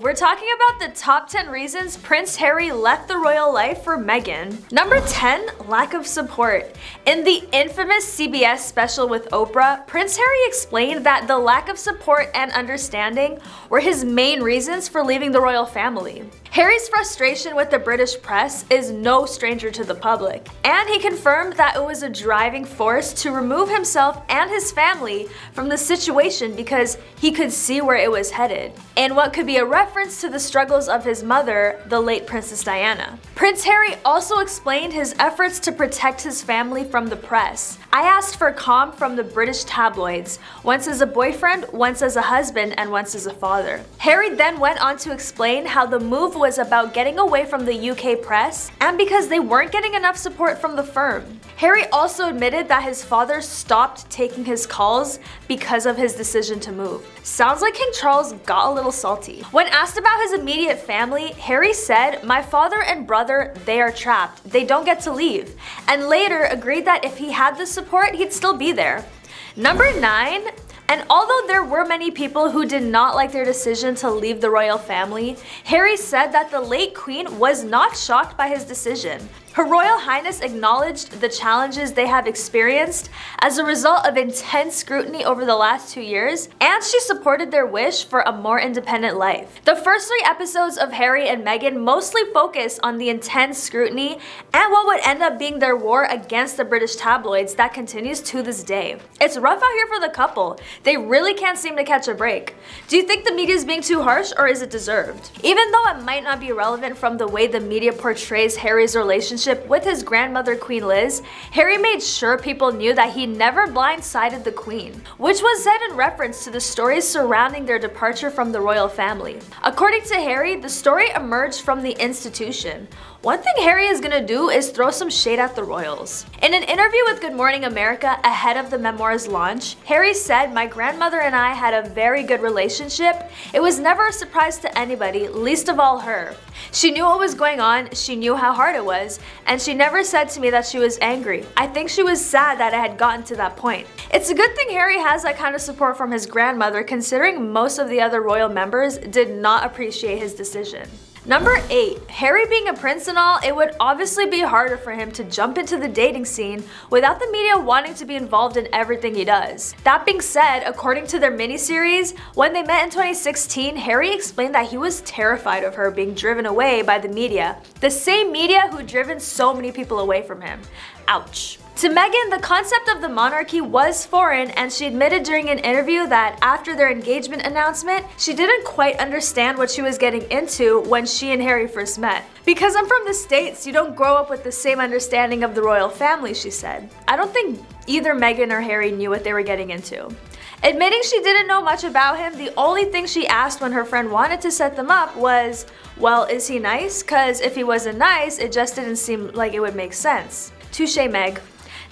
we're talking about the top 10 reasons Prince Harry left the royal life for Meghan. Number 10, lack of support. In the infamous CBS special with Oprah, Prince Harry explained that the lack of support and understanding were his main reasons for leaving the royal family. Harry's frustration with the British press is no stranger to the public, and he confirmed that it was a driving force to remove himself and his family from the situation because he could see where it was headed, in what could be a reference to the struggles of his mother, the late Princess Diana. Prince Harry also explained his efforts to protect his family from the press. I asked for calm from the British tabloids, once as a boyfriend, once as a husband, and once as a father. Harry then went on to explain how the move was about getting away from the UK press and because they weren't getting enough support from the firm. Harry also admitted that his father stopped taking his calls because of his decision to move. Sounds like King Charles got a little salty. When asked about his immediate family, Harry said, "My father and brother, they are trapped. They don't get to leave," and later agreed that if he had the support, he'd still be there. Number 9, and although there were many people who did not like their decision to leave the royal family, Harry said that the late Queen was not shocked by his decision. Her Royal Highness acknowledged the challenges they have experienced as a result of intense scrutiny over the last 2 years, and she supported their wish for a more independent life. The first 3 episodes of Harry and Meghan mostly focus on the intense scrutiny and what would end up being their war against the British tabloids that continues to this day. It's rough out here for the couple. They really can't seem to catch a break. Do you think the media is being too harsh, or is it deserved? Even though it might not be relevant from the way the media portrays Harry's relationship with his grandmother Queen Liz, Harry made sure people knew that he never blindsided the Queen, which was said in reference to the stories surrounding their departure from the royal family. According to Harry, the story emerged from the institution. One thing Harry is gonna do is throw some shade at the royals. In an interview with Good Morning America ahead of the memoir's launch, Harry said, "My grandmother and I had a very good relationship. It was never a surprise to anybody, least of all her. She knew what was going on, she knew how hard it was, and she never said to me that she was angry. I think she was sad that it had gotten to that point." It's a good thing Harry has that kind of support from his grandmother, considering most of the other royal members did not appreciate his decision. Number 8, Harry being a prince and all, it would obviously be harder for him to jump into the dating scene without the media wanting to be involved in everything he does. That being said, according to their miniseries, when they met in 2016, Harry explained that he was terrified of her being driven away by the media, the same media who'd driven so many people away from him. Ouch. To Meghan, the concept of the monarchy was foreign, and she admitted during an interview that after their engagement announcement, she didn't quite understand what she was getting into when she and Harry first met. "Because I'm from the States, you don't grow up with the same understanding of the royal family," she said. I don't think either Meghan or Harry knew what they were getting into. Admitting she didn't know much about him, the only thing she asked when her friend wanted to set them up was, "Well, is he nice? 'Cause if he wasn't nice, it just didn't seem like it would make sense." Touché, Meg.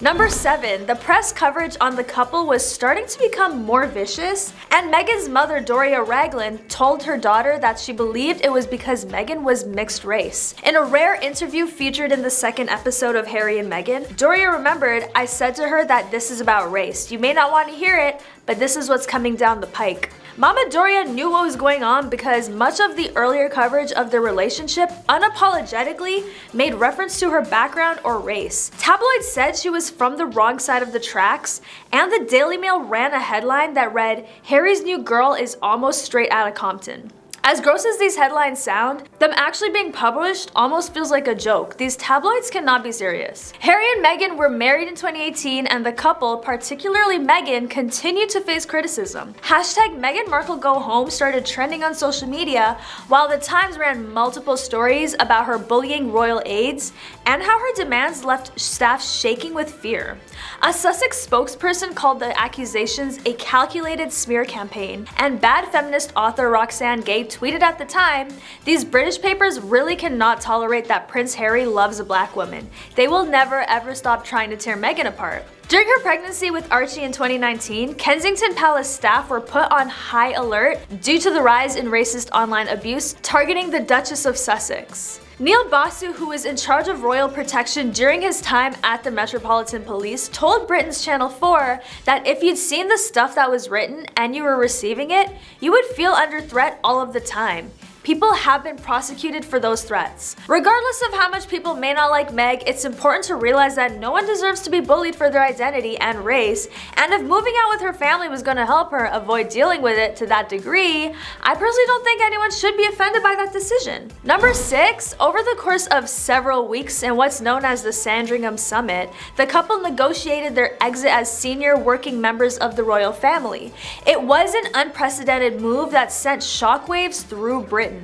Number 7, the press coverage on the couple was starting to become more vicious, and Meghan's mother, Doria Ragland, told her daughter that she believed it was because Meghan was mixed race. In a rare interview featured in the 2nd episode of Harry and Meghan, Doria remembered, "I said to her that this is about race. You may not want to hear it, but this is what's coming down the pike." Mama Doria knew what was going on because much of the earlier coverage of their relationship unapologetically made reference to her background or race. Tabloids said she was from the wrong side of the tracks, and the Daily Mail ran a headline that read, "Harry's new girl is almost straight out of Compton." As gross as these headlines sound, them actually being published almost feels like a joke. These tabloids cannot be serious. Harry and Meghan were married in 2018, and the couple, particularly Meghan, continued to face criticism. Hashtag Meghan Markle Go Home started trending on social media, while the Times ran multiple stories about her bullying royal aides and how her demands left staff shaking with fear. A Sussex spokesperson called the accusations a calculated smear campaign, and bad feminist author Roxane Gay tweeted at the time, "These British papers really cannot tolerate that Prince Harry loves a black woman. They will never ever stop trying to tear Meghan apart." During her pregnancy with Archie in 2019, Kensington Palace staff were put on high alert due to the rise in racist online abuse targeting the Duchess of Sussex. Neil Basu, who was in charge of royal protection during his time at the Metropolitan Police, told Britain's Channel 4 that if you'd seen the stuff that was written and you were receiving it, you would feel under threat all of the time. people have been prosecuted for those threats. Regardless of how much people may not like Meg, it's important to realize that no one deserves to be bullied for their identity and race, and if moving out with her family was going to help her avoid dealing with it to that degree, I personally don't think anyone should be offended by that decision. Number 6, over the course of several weeks in what's known as the Sandringham Summit, the couple negotiated their exit as senior working members of the royal family. It was an unprecedented move that sent shockwaves through Britain.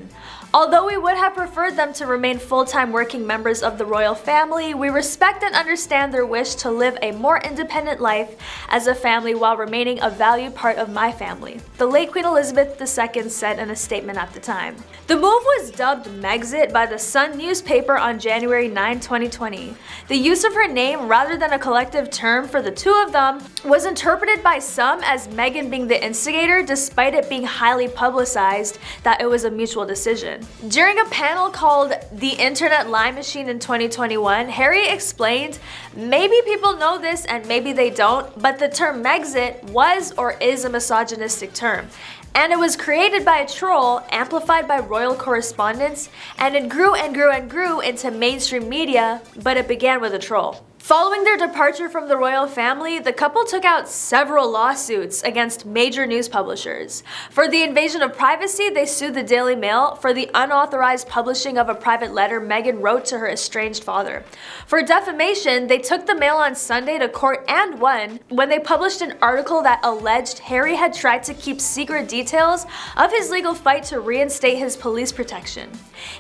Although we would have preferred them to remain full-time working members of the royal family, we respect and understand their wish to live a more independent life as a family while remaining a valued part of my family, the late Queen Elizabeth II said in a statement at the time. The move was dubbed Megxit by the Sun newspaper on January 9, 2020. The use of her name rather than a collective term for the two of them was interpreted by some as Meghan being the instigator, despite it being highly publicized that it was a mutual decision. During a panel called The Internet Lie Machine in 2021, Harry explained, "Maybe people know this and maybe they don't, but the term Megxit was or is a misogynistic term. And it was created by a troll, amplified by royal correspondence, and it grew and grew and grew into mainstream media, but it began with a troll." Following their departure from the royal family, the couple took out several lawsuits against major news publishers. For the invasion of privacy, they sued the Daily Mail for the unauthorized publishing of a private letter Meghan wrote to her estranged father. For defamation, they took the Mail on Sunday to court and won when they published an article that alleged Harry had tried to keep secret details of his legal fight to reinstate his police protection.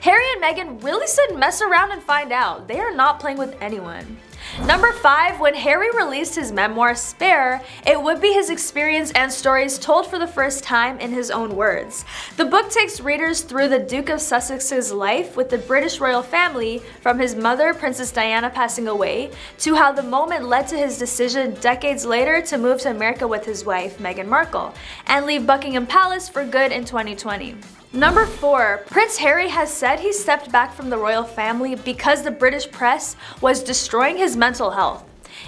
Harry and Meghan really said mess around and find out. They are not playing with anyone. Number 5, when Harry released his memoir Spare, it would be his experience and stories told for the first time in his own words. The book takes readers through the Duke of Sussex's life with the British royal family, from his mother, Princess Diana, passing away, to how the moment led to his decision decades later to move to America with his wife, Meghan Markle, and leave Buckingham Palace for good in 2020. Number 4, Prince Harry has said he stepped back from the royal family because the British press was destroying his mental health.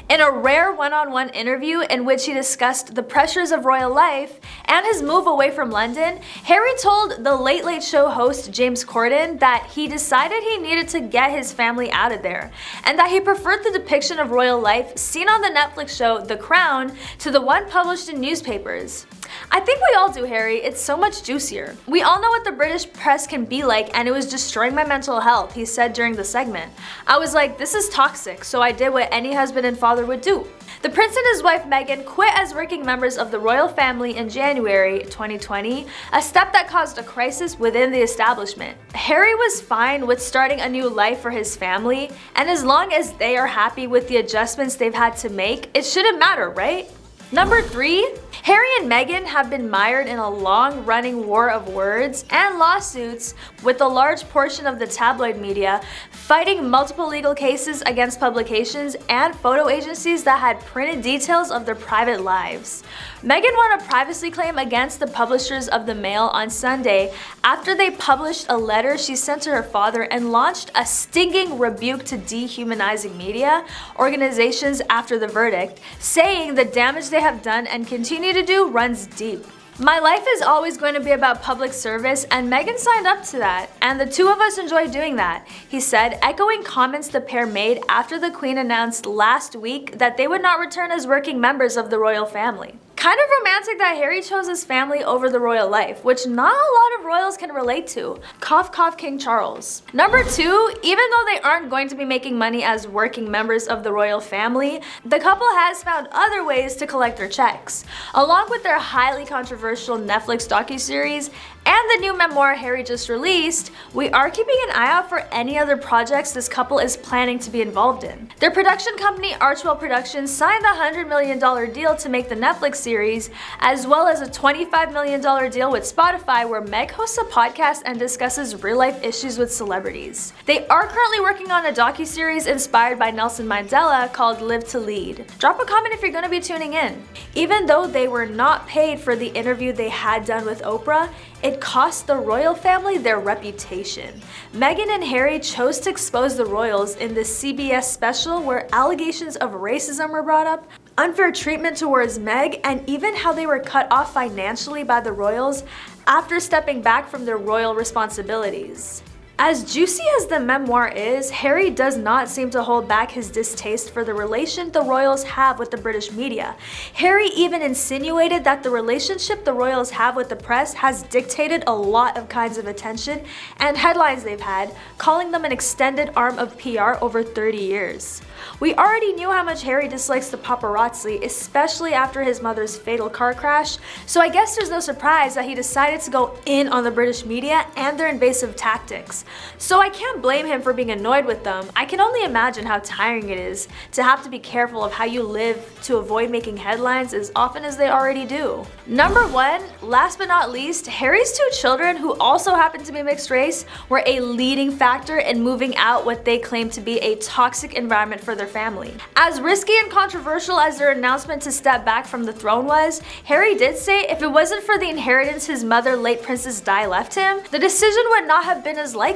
In a rare one-on-one interview in which he discussed the pressures of royal life and his move away from London, Harry told the Late Late Show host James Corden that he decided he needed to get his family out of there, and that he preferred the depiction of royal life seen on the Netflix show The Crown to the one published in newspapers. I think we all do, Harry. It's so much juicier. We all know what the British press can be like, and it was destroying my mental health, he said during the segment. I was like, this is toxic, so I did what any husband and father would do. The prince and his wife Meghan quit as working members of the royal family in January 2020, a step that caused a crisis within the establishment. Harry was fine with starting a new life for his family, and as long as they are happy with the adjustments they've had to make, it shouldn't matter, right? Number 3, Harry and Meghan have been mired in a long-running war of words and lawsuits, with a large portion of the tabloid media fighting multiple legal cases against publications and photo agencies that had printed details of their private lives. Meghan won a privacy claim against the publishers of the Mail on Sunday after they published a letter she sent to her father and launched a stinging rebuke to dehumanizing media organizations after the verdict, saying the damage they have done and continue to do runs deep. My life is always going to be about public service, and Meghan signed up to that, and the two of us enjoy doing that, he said, echoing comments the pair made after the Queen announced last week that they would not return as working members of the royal family. Kind of romantic that Harry chose his family over the royal life, which not a lot of royals can relate to. Cough cough King Charles. Number 2, even though they aren't going to be making money as working members of the royal family, the couple has found other ways to collect their checks. Along with their highly controversial Netflix docuseries and the new memoir Harry just released, we are keeping an eye out for any other projects this couple is planning to be involved in. Their production company Archwell Productions signed the $100 million deal to make the Netflix series, as well as a $25 million deal with Spotify where Meg hosts a podcast and discusses real-life issues with celebrities. They are currently working on a docuseries inspired by Nelson Mandela called Live to Lead. Drop a comment if you're going to be tuning in. Even though they were not paid for the interview they had done with Oprah, It cost the royal family their reputation. Meghan and Harry chose to expose the royals in this CBS special where allegations of racism were brought up, unfair treatment towards Meg, and even how they were cut off financially by the royals after stepping back from their royal responsibilities. As juicy as the memoir is, Harry does not seem to hold back his distaste for the relation the royals have with the British media. Harry even insinuated that the relationship the royals have with the press has dictated a lot of kinds of attention and headlines they've had, calling them an extended arm of PR over 30 years. We already knew how much Harry dislikes the paparazzi, especially after his mother's fatal car crash, so I guess there's no surprise that he decided to go in on the British media and their invasive tactics. So I can't blame him for being annoyed with them. I can only imagine how tiring it is to have to be careful of how you live to avoid making headlines as often as they already do. Number 1, last but not least, Harry's 2 children, who also happen to be mixed race, were a leading factor in moving out what they claim to be a toxic environment for their family. As risky and controversial as their announcement to step back from the throne was, Harry did say if it wasn't for the inheritance his mother, late Princess Di, left him, the decision would not have been as likely.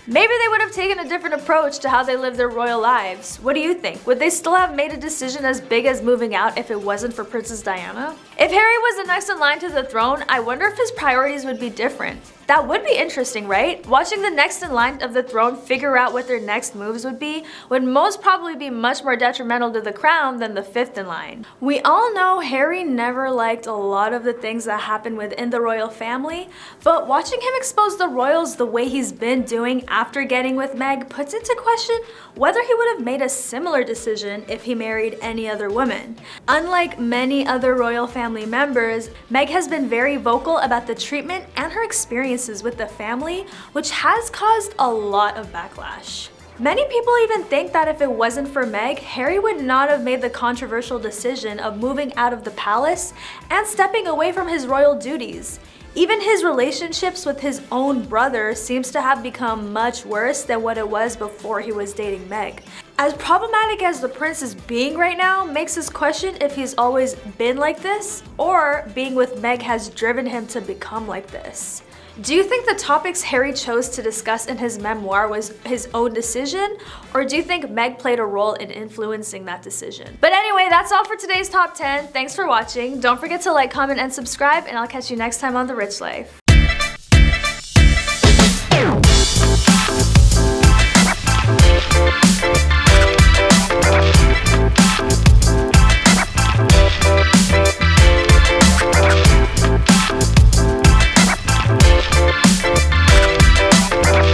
Maybe they would have taken a different approach to how they live their royal lives. What do you think? Would they still have made a decision as big as moving out if it wasn't for Princess Diana? If Harry was the next in line to the throne, I wonder if his priorities would be different. That would be interesting, right? Watching the next in line of the throne figure out what their next moves would be would most probably be much more detrimental to the crown than the 5th in line. We all know Harry never liked a lot of the things that happened within the royal family, but watching him expose the royals the way he's been doing after getting with Meg puts into question whether he would have made a similar decision if he married any other woman. Unlike many other royal family members, Meg has been very vocal about the treatment and her experiences with the family, which has caused a lot of backlash. Many people even think that if it wasn't for Meg, Harry would not have made the controversial decision of moving out of the palace and stepping away from his royal duties. Even his relationships with his own brother seems to have become much worse than what it was before he was dating Meg. As problematic as the prince is being right now makes us question if he's always been like this, or being with Meg has driven him to become like this. Do you think the topics Harry chose to discuss in his memoir was his own decision, or do you think Meg played a role in influencing that decision? But anyway, that's all for today's top 10. Thanks for watching. Don't forget to like, comment, and subscribe, and I'll catch you next time on The Rich Life.